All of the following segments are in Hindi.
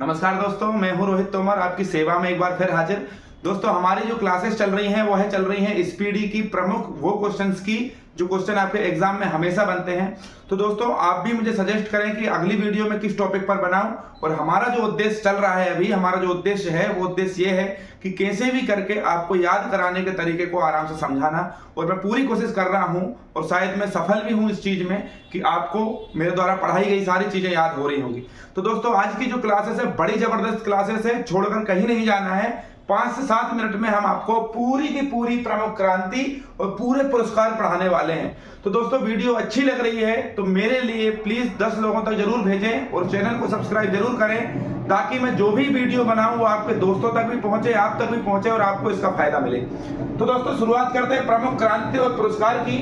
नमस्कार दोस्तों, मैं हूं रोहित तोमर, आपकी सेवा में एक बार फिर हाजिर। दोस्तों, हमारी जो क्लासेस चल रही हैं वो चल रही हैं स्पीडी की प्रमुख वो क्वेश्चंस की जो क्वेश्चन आपके एग्जाम में हमेशा बनते हैं। तो दोस्तों, आप भी मुझे सजेस्ट करें कि अगली वीडियो में किस टॉपिक पर बनाऊं। और हमारा जो उद्देश्य चल रहा है अभी, हमारा जो उद्देश्य है वो उद्देश्य ये है कि कैसे भी करके आपको याद कराने के तरीके को आराम से समझाना। और मैं पूरी कोशिश कर रहा हूं और शायद मैं सफल भी हूं इस चीज में कि आपको मेरे द्वारा पढ़ाई गई सारी चीजें याद हो रही होंगी। तो दोस्तों, आज की जो क्लासेस है बड़ी जबरदस्त क्लासेस है, छोड़कर कहीं नहीं जाना है। 5 से 7 मिनट में हम आपको पूरी की पूरी प्रमुख क्रांति और पूरे पुरस्कार पढ़ाने वाले हैं। तो दोस्तों, वीडियो अच्छी लग रही है तो मेरे लिए प्लीज 10 लोगों तक जरूर भेजें और चैनल को सब्सक्राइब जरूर करें, ताकि मैं जो भी वीडियो बनाऊं वो आपके दोस्तों तक भी पहुंचे, आप तक भी पहुंचे और आपको इसका फायदा मिले। तो दोस्तों, शुरुआत करते हैं प्रमुख क्रांति और पुरस्कार की।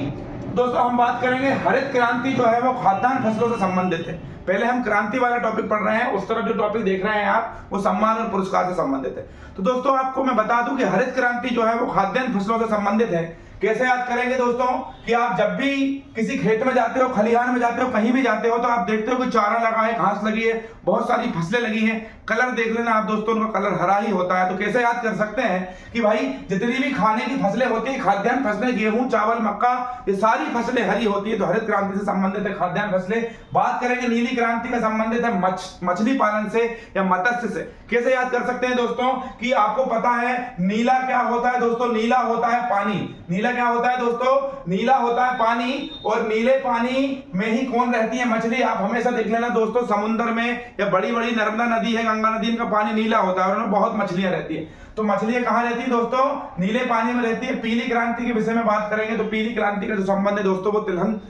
दोस्तों, हम बात करेंगे हरित क्रांति जो है वो खाद्यान्न फसलों से संबंधित है। पहले हम क्रांति वाला टॉपिक पढ़ रहे हैं, उस तरफ जो टॉपिक देख रहे हैं आप वो सम्मान और पुरस्कार से संबंधित है। तो दोस्तों, आपको मैं बता दूं कि हरित क्रांति जो है वो खाद्यान्न फसलों से संबंधित है। कैसे याद करेंगे दोस्तों कि आप जब भी किसी खेत में जाते हो, खलिहान में जाते हो, कहीं भी जाते हो तो आप देखते हो कि चारा लगा है, घास लगी है, बहुत सारी फसलें लगी हैं। कलर देख लेना आप दोस्तों, उनका कलर हरा ही होता है। तो कैसे याद कर सकते हैं कि भाई जितनी भी खाने की फसलें होती है, खाद्यान्न फसलें, गेहूं, चावल, मक्का, ये सारी फसलें हरी होती है। तो हरित क्रांति से संबंधित है खाद्यान्न फसलें। बात करेंगे नीली क्रांति का संबंधित है मछली पालन से या मत्स्य से। कैसे याद कर सकते हैं दोस्तों कि आपको पता है नीला क्या होता है दोस्तों? नीला होता है पानी। नीला क्या होता है दोस्तों? नीला होता है पानी। और नीले पानी में ही कौन रहती है? मछली। आप हमेशा देख लेना दोस्तों, समुद्र में या बड़ी बड़ी नर्मदा नदी है, गंगा नदी, इनका पानी नीला होता है और उनमें बहुत मछलियां रहती है। तो मछलियां कहां रहती है दोस्तों? नीले पानी में रहती है। पीली क्रांति के विषय में बात करेंगे तो पीली क्रांति का जो संबंध है दोस्तों वो तिलहन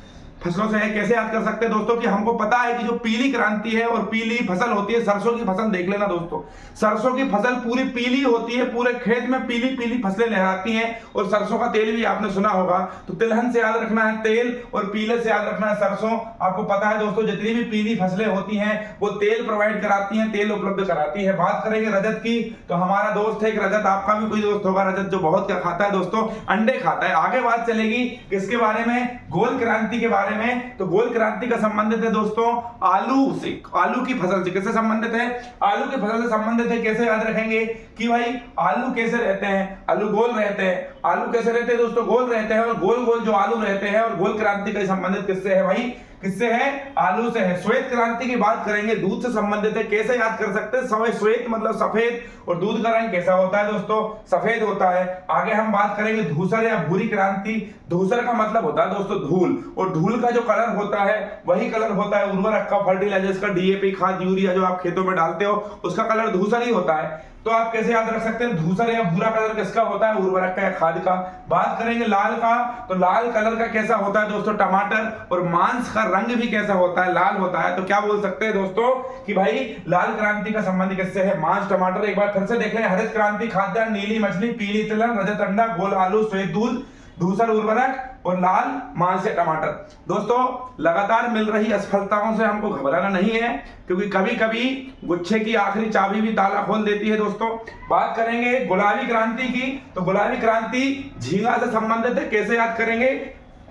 फसलों से है। कैसे याद कर सकते हैं दोस्तों कि हमको पता है कि जो पीली क्रांति है और पीली फसल होती है, सरसों की फसल देख लेना दोस्तों, सरसों की फसल पूरी पीली होती है, पूरे खेत में पीली पीली फसलें लहराती हैं। और सरसों का तेल भी आपने सुना होगा। तो तिलहन से याद रखना है तेल और पीले से याद रखना है सरसों। आपको पता है दोस्तों, जितनी भी पीली फसलें होती हैं वो तेल प्रोवाइड कराती हैं, तेल उपलब्ध कराती है। बात करेंगे रजत की, तो हमारा दोस्त है एक रजत, आपका भी कोई दोस्त होगा रजत, जो बहुत क्या खाता है दोस्तों? अंडे खाता है। आगे बात चलेगी किसके बारे में? गोल क्रांति के बारे में। तो गोल क्रांति का संबंधित है दोस्तों आलू से, आलू की फसल से। किससे संबंधित है? आलू की फसल से संबंधित है। कैसे याद रखेंगे कि भाई आलू कैसे रहते हैं? आलू गोल रहते हैं। आलू कैसे रहते हैं दोस्तों? गोल रहते हैं। और गोल गोल जो आलू रहते हैं, और गोल क्रांति का संबंधित किससे है भाई? किससे है? आलू से है। श्वेत क्रांति की बात करेंगे, दूध से संबंधित है। कैसे याद कर सकते हैं? श्वेत मतलब सफेद, और दूध का रंग कैसा होता है दोस्तों? सफेद होता है। आगे हम बात करेंगे धूसर या भूरी क्रांति। धूसर का मतलब होता है दोस्तों धूल, और धूल का जो कलर होता है वही कलर होता है उर्वरक का, फर्टिलाइजर्स का, डीएपी खाद, यूरिया जो आप खेतों में डालते हो उसका कलर धूसर ही होता है। तो आप कैसे याद रख सकते हैं धूसर या भूरा कलर किसका होता है? उर्वरक का या खाद का। बात करेंगे लाल का, तो लाल कलर का कैसा होता है दोस्तों? टमाटर। और मांस का रंग भी कैसा होता है? लाल होता है। तो क्या बोल सकते हैं दोस्तों कि भाई लाल क्रांति का संबंध किससे है? मांस, टमाटर। एक बार फिर से देख लें, हरित क्रांति खाद्यान्न, नीली मछली, पीली तिलहन, रजत अंडा, गोल आलू, श्वेत दूध, धूसर उर्वरक और लाल मांस या टमाटर। दोस्तों, लगातार मिल रही असफलताओं से हमको घबराना नहीं है, क्योंकि कभी कभी गुच्छे की आखिरी चाबी भी ताला खोल देती है दोस्तों। बात करेंगे गुलाबी क्रांति की, तो गुलाबी क्रांति झींगा से संबंधित है। कैसे याद करेंगे?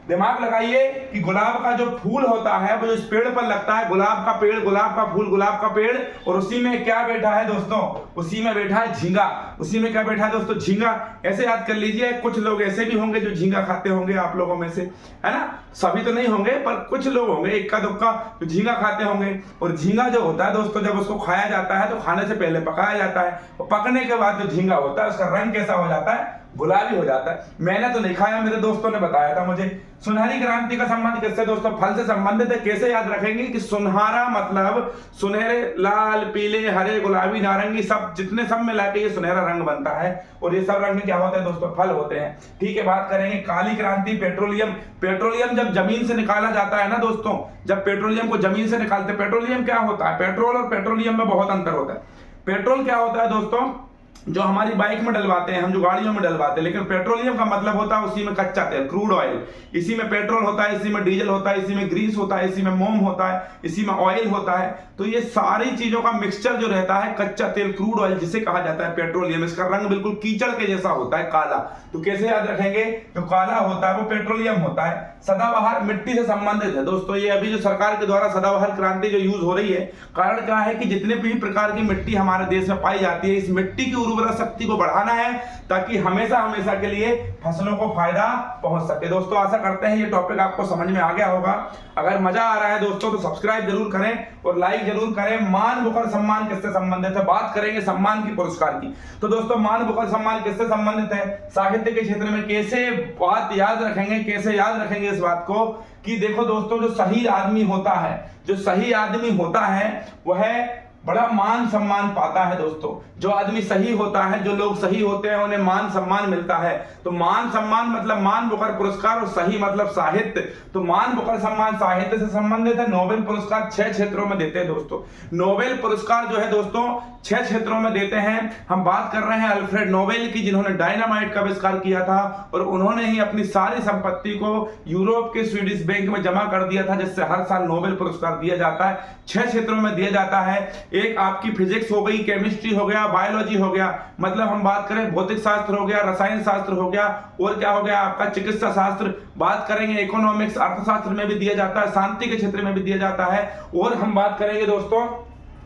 दिमाग लगाइए कि गुलाब का जो फूल होता है वो इस पेड़ पर लगता है, गुलाब का पेड़, गुलाब का फूल, गुलाब का पेड़, और उसी में क्या बैठा है दोस्तों? उसी में बैठा है झींगा। उसी में क्या बैठा है दोस्तों? झींगा। ऐसे याद कर लीजिए। कुछ लोग ऐसे भी होंगे जो झींगा खाते होंगे आप लोगों में से, है ना? सभी तो नहीं होंगे पर कुछ लोग होंगे, इक्का दुक्का, जो झींगा खाते होंगे। और झींगा जो होता है दोस्तों, जब उसको खाया जाता है तो खाने से पहले पकाया जाता है, और पकने के बाद जो झींगा होता है उसका रंग कैसा हो जाता है? गुलाबी हो जाता है। मैंने तो नहीं खाया, मेरे दोस्तों ने बताया था मुझे। सुनहरी क्रांति का संबंध किससे दोस्तों? फल से संबंधित है। कैसे याद रखेंगे कि सुनहरा मतलब सुनहरे, लाल, पीले, हरे, गुलाबी, नारंगी, सब जितने सब मिला के ये सुनहरा रंग बनता है। और ये सब रंग क्या होते हैं दोस्तों? फल होते हैं। ठीक है। बात करेंगे काली क्रांति, पेट्रोलियम। पेट्रोलियम जब जमीन से निकाला जाता है ना दोस्तों, जब पेट्रोलियम को जमीन से निकालते, पेट्रोलियम क्या होता है? पेट्रोल और पेट्रोलियम में बहुत अंतर होता है। पेट्रोल क्या होता है दोस्तों? जो हमारी बाइक में डलवाते हैं, हम जो गाड़ियों में डलवाते हैं। लेकिन पेट्रोलियम का मतलब होता है उसी में कच्चा तेल, क्रूड ऑयल। इसी में पेट्रोल होता है, इसी में डीजल होता है, इसी में ग्रीस होता है, इसी में मोम होता है, इसी में ऑयल होता है। तो ये सारी चीजों का मिक्सचर जो रहता है, कच्चा तेल, क्रूड ऑयल, जिसे कहा जाता है पेट्रोलियम। इसका रंग बिल्कुल कीचड़ के जैसा होता है, काला। तो कैसे याद रखेंगे? जो काला होता है वो पेट्रोलियम होता है। सदाबहार मिट्टी से संबंधित है दोस्तों। ये अभी जो सरकार के द्वारा सदाबहार क्रांति जो यूज हो रही है, कारण क्या है कि जितने भी प्रकार की मिट्टी हमारे देश में पाई जाती है, इस मिट्टी की उर्वरा शक्ति को बढ़ाना है ताकि हमेशा हमेशा के लिए फसलों को फायदा पहुंच सके। दोस्तों आशा करते हैं ये टॉपिक आपको समझ में आ गया होगा। अगर मजा आ रहा है दोस्तों तो सब्सक्राइब जरूर करें और लाइक जरूर करें। मान बुकर सम्मान किससे संबंधित है? बात करेंगे सम्मान की, पुरस्कार की। तो दोस्तों मान बुकर सम्मान किससे संबंधित है? साहित्य के क्षेत्र में। कैसे बात याद रखेंगे, कैसे याद रखेंगे इस बात को कि देखो दोस्तों, जो सही आदमी होता है, जो सही आदमी होता है वह बड़ा मान सम्मान पाता है दोस्तों। जो आदमी सही होता है, जो लोग सही होते हैं, उन्हें मान सम्मान मिलता है। तो मान सम्मान मतलब मान बुकर पुरस्कार, और सही मतलब साहित्य। तो मान बुकर सम्मान साहित्य से संबंधित है। नोबेल पुरस्कार 6 क्षेत्रों में देते हैं दोस्तों। नोबेल पुरस्कार जो है दोस्तों 6 क्षेत्रों में देते हैं। हम बात कर रहे हैं अल्फ्रेड नोबेल की, जिन्होंने डायनामाइट का आविष्कार किया था और उन्होंने ही अपनी सारी संपत्ति को यूरोप के स्वीडिश बैंक में जमा कर दिया था, जिससे हर साल नोबेल पुरस्कार दिया जाता है। 6 क्षेत्रों में दिया जाता है। एक आपकी फिजिक्स हो गई, केमिस्ट्री हो गया, बायोलॉजी हो गया, मतलब हम बात करें भौतिक शास्त्र हो गया, रसायन शास्त्र हो गया, और क्या हो गया आपका चिकित्सा शास्त्र। बात करेंगे इकोनॉमिक्स, अर्थशास्त्र में भी दिया जाता है, शांति के क्षेत्र में भी दिया जाता है। और हम बात करेंगे दोस्तों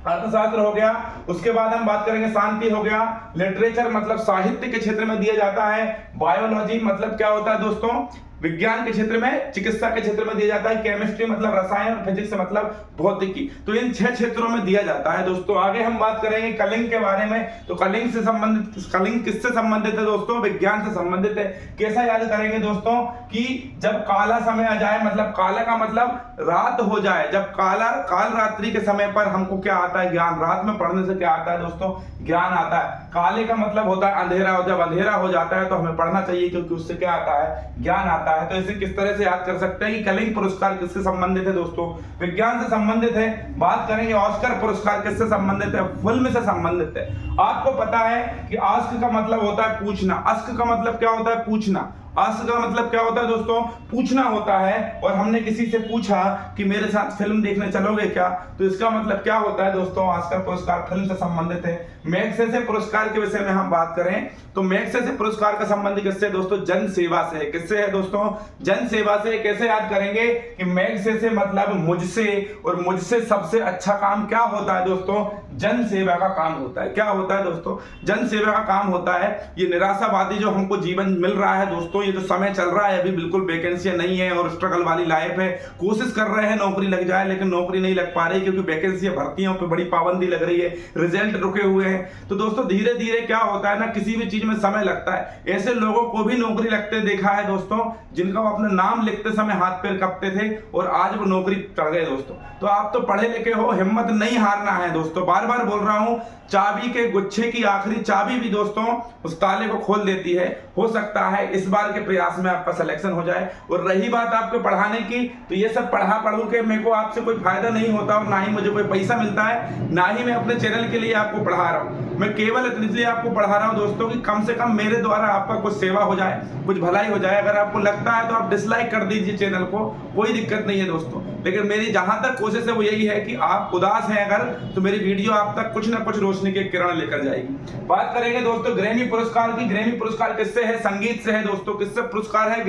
अर्थशास्त्र हो गया, उसके बाद हम बात करेंगे शांति हो गया। लिटरेचर मतलब साहित्य के क्षेत्र में दिया जाता है। बायोलॉजी मतलब क्या होता है दोस्तों? विज्ञान के क्षेत्र में, चिकित्सा के क्षेत्र में दिया जाता है। केमिस्ट्री मतलब रसायन, और फिजिक्स मतलब भौतिकी। तो इन 6 क्षेत्रों में दिया जाता है दोस्तों। आगे हम बात करेंगे कलिंग के बारे में। तो कलिंग से संबंधित, कलिंग किससे संबंधित है दोस्तों? विज्ञान से संबंधित है। कैसा याद करेंगे दोस्तों कि जब काला समय आ जाए, मतलब काला का मतलब रात हो जाए, जब काला काल रात्रि के समय पर हमको क्या आता है? ज्ञान। रात में पढ़ने से क्या आता है दोस्तों? ज्ञान आता है। काले का मतलब होता है अंधेरा, और जब अंधेरा हो जाता है तो हमें पढ़ना चाहिए, क्योंकि उससे क्या आता है? ज्ञान आता है। तो इसे किस तरह से याद कर सकते हैं कि कलिंग पुरस्कार किससे संबंधित है दोस्तों? विज्ञान से संबंधित है। बात करेंगे ऑस्कर पुरस्कार किससे संबंधित है? फिल्म से संबंधित है। आपको पता है कि आस्क का मतलब होता है पूछना। आस्क का मतलब क्या होता है? पूछना। आस्क का मतलब क्या होता है दोस्तों? पूछना होता है। और हमने किसी से पूछा कि मेरे साथ फिल्म देखने चलोगे क्या? तो इसका मतलब क्या होता है दोस्तों? ऑस्कर पुरस्कार फिल्म से संबंधित है। मैग्सेसे पुरस्कार के विषय में हम बात करें तो मैग्सेसे पुरस्कार का संबंध किससे दोस्तों? जन सेवा से है। किससे है दोस्तों? जन सेवा से। कैसे याद करेंगे कि मैग्सेसे मतलब मुझसे, और मुझसे सबसे अच्छा काम क्या होता है दोस्तों? जन सेवा का काम होता है। क्या होता है दोस्तों? जन सेवा का काम होता है। ये निराशावादी जो हमको जीवन मिल रहा है दोस्तों, ये जो समय चल रहा है, अभी बिल्कुल वैकेंसियां नहीं है और स्ट्रगल वाली लाइफ है। कोशिश कर रहे हैं नौकरी लग जाए, लेकिन नौकरी नहीं लग पा रही, क्योंकि वैकेंसियां, भर्तियों पे बड़ी पाबंदी लग रही है, रिजल्ट रुके हुए हैं। तो दोस्तों धीरे धीरे क्या होता है ना, किसी भी चीज में समय लगता है। ऐसे लोगों को भी नौकरी लगते देखा है दोस्तों, जिनका वो अपना नाम लिखते समय हाथ पैर कांपते थे और आज वो नौकरी चढ़ गए दोस्तों। तो आप तो पढ़े लिखे हो, हिम्मत नहीं हारना है दोस्तों। बार बार बोल रहा हूं, चाबी के गुच्छे की आखिरी चाबी भी दोस्तों उस ताले को खोल देती है। हो सकता है इस बार के प्रयास में आपका सिलेक्शन हो जाए। और रही बात आपके पढ़ाने की, तो ये सब पढ़ू के मेरे को आपसे कोई फायदा नहीं होता, और ना ही मुझे कोई पैसा मिलता है, ना ही मैं अपने चैनल के लिए आपको पढ़ा रहा हूँ। मैं केवल इसलिए आपको पढ़ा रहा हूँ दोस्तों कि कम से कम मेरे द्वारा आपका कुछ सेवा हो जाए, कुछ भलाई हो जाए। अगर आपको लगता है तो आप डिसलाइक कर दीजिए चैनल को, कोई दिक्कत नहीं है दोस्तों। लेकिन मेरी जहां तक कोशिश है वो यही है कि आप उदास हैं अगर, तो मेरी वीडियो आप तक कुछ ना कुछ रोशनी के किरण लेकर जाएगी। बात करेंगे दोस्तों ग्रैमी पुरस्कार की। ग्रैमी पुरस्कार किससे है? संगीत से है दोस्तों। किससे पुरस्कार है?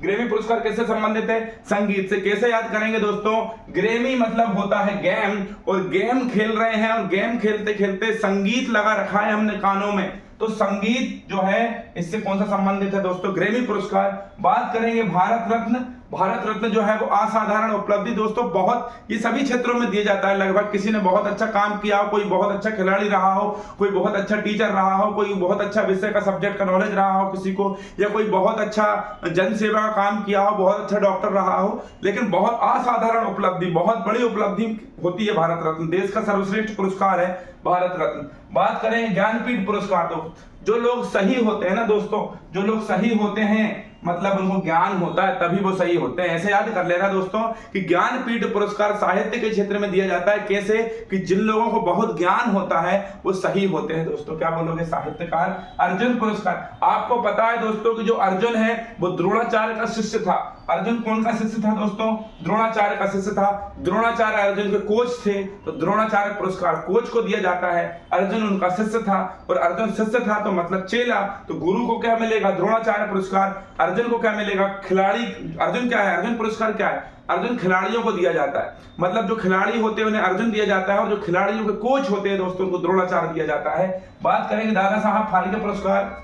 ग्रैमी पुरस्कार किससे संबंधित है? संगीत से। कैसे याद करेंगे दोस्तों? ग्रैमी मतलब होता है गेम, और गेम खेल रहे हैं, और गेम खेलते खेलते संगीत लगा रखा है हमने कानों में, तो संगीत जो है इससे कौन सा संबंधित है दोस्तों? ग्रैमी पुरस्कार। बात करेंगे भारत रत्न। भारत रत्न जो है वो असाधारण उपलब्धि दोस्तों, बहुत ये सभी क्षेत्रों में दिया जाता है लगभग। किसी ने बहुत अच्छा काम किया हो, कोई बहुत अच्छा खिलाड़ी रहा हो, कोई बहुत अच्छा टीचर रहा हो, कोई बहुत अच्छा विषय का सब्जेक्ट का नॉलेज रहा हो किसी को, या कोई बहुत अच्छा जन सेवा का काम किया हो, बहुत अच्छा डॉक्टर रहा हो। लेकिन बहुत असाधारण उपलब्धि, बहुत बड़ी उपलब्धि होती है भारत रत्न। देश का सर्वश्रेष्ठ पुरस्कार है भारत रत्न। बात करें ज्ञानपीठ पुरस्कार, तो जो लोग सही होते हैं ना दोस्तों, जो लोग सही होते हैं मतलब उनको ज्ञान होता है तभी वो सही होते हैं। ऐसे याद कर लेना दोस्तों कि ज्ञानपीठ पुरस्कार साहित्य के क्षेत्र में दिया जाता है। कैसे? कि जिन लोगों को बहुत ज्ञान होता है वो सही होते हैं। दोस्तों क्या बोलोगे? साहित्यकार। अर्जुन पुरस्कार, आपको पता है दोस्तों कि जो अर्जुन है वो द्रोणाचार्य का शिष्य था। अर्जुन कौन का शिष्य था दोस्तों? द्रोणाचार्य का शिष्य था। द्रोणाचार्य अर्जुन के कोच थे, तो द्रोणाचार्य पुरस्कार कोच को दिया जाता है। अर्जुन उनका शिष्य था, और अर्जुन शिष्य था तो मतलब चेला, तो गुरु को क्या मिलेगा? द्रोणाचार्य पुरस्कार। अर्जुन को क्या मिलेगा? खिलाड़ी। अर्जुन क्या है? अर्जुन पुरस्कार क्या है? अर्जुन खिलाड़ियों को दिया जाता है, मतलब जो खिलाड़ी होते हैं उन्हें अर्जुन दिया जाता है, और जो खिलाड़ियों के कोच होते हैं दोस्तों उनको द्रोणाचार्य दिया जाता है। बात करेंगे दादा साहब फाल्के पुरस्कार।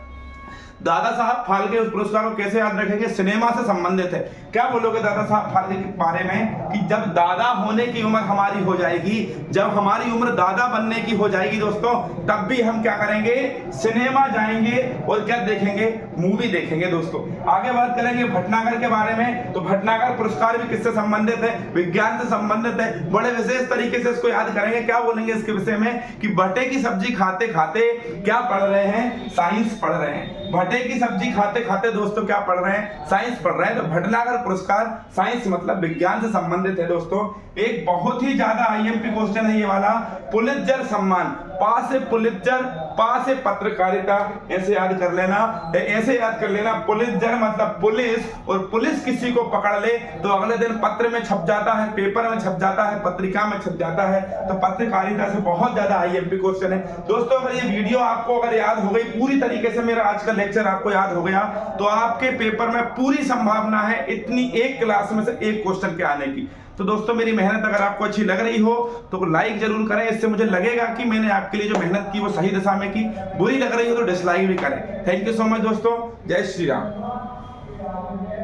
दादा साहब फाल्के उस पुरस्कार को कैसे याद रखेंगे? सिनेमा से संबंधित है। क्या बोलोगे दादा साहब फाल्के के बारे में? कि जब दादा होने की उम्र हमारी हो जाएगी, जब हमारी उम्र दादा बनने की हो जाएगी दोस्तों, तब भी हम क्या करेंगे? सिनेमा जाएंगे और क्या देखेंगे? मूवी देखेंगे दोस्तों। आगे बात करेंगे भटनागर के बारे में। तो भटनागर पुरस्कार भी किससे संबंधित है? विज्ञान से संबंधित है। बड़े विशेष तरीके से इसको याद करेंगे। क्या बोलेंगे इसके विषय में? कि भट्टे की सब्जी खाते खाते क्या पढ़ रहे हैं? साइंस पढ़ रहे हैं। भट्टे की सब्जी खाते खाते दोस्तों क्या पढ़ रहे हैं? साइंस पढ़ रहे हैं। तो भटनागर पुरस्कार साइंस मतलब विज्ञान से संबंधित है दोस्तों। एक बहुत ही ज्यादा आईएमपी क्वेश्चन है ये वाला। पुलित्जर सम्मान, पा से पुलित्जर, पा से पत्रकारिता, ऐसे याद कर लेना। ऐसे याद कर लेना, पुलित्जर मतलब पुलिस, और पुलिस किसी को पकड़ ले तो अगले दिन पत्र में छप जाता है, पेपर में छप जाता है, पत्रिका में छप जाता है। तो पत्रकारिता से बहुत ज्यादा आईएमपी क्वेश्चन है दोस्तों। अगर ये वीडियो आपको अगर याद हो गई पूरी तरीके से, मेरा आज का लेक्चर आपको याद हो गया, तो आपके पेपर में पूरी संभावना है इतनी एक क्लास में से एक क्वेश्चन के आने की। तो दोस्तों मेरी मेहनत अगर आपको अच्छी लग रही हो तो लाइक जरूर करें, इससे मुझे लगेगा कि मैंने आपके लिए जो मेहनत की वो सही दिशा में की। बुरी लग रही हो तो डिसलाइक भी करें। थैंक यू सो मच दोस्तों। जय श्री राम।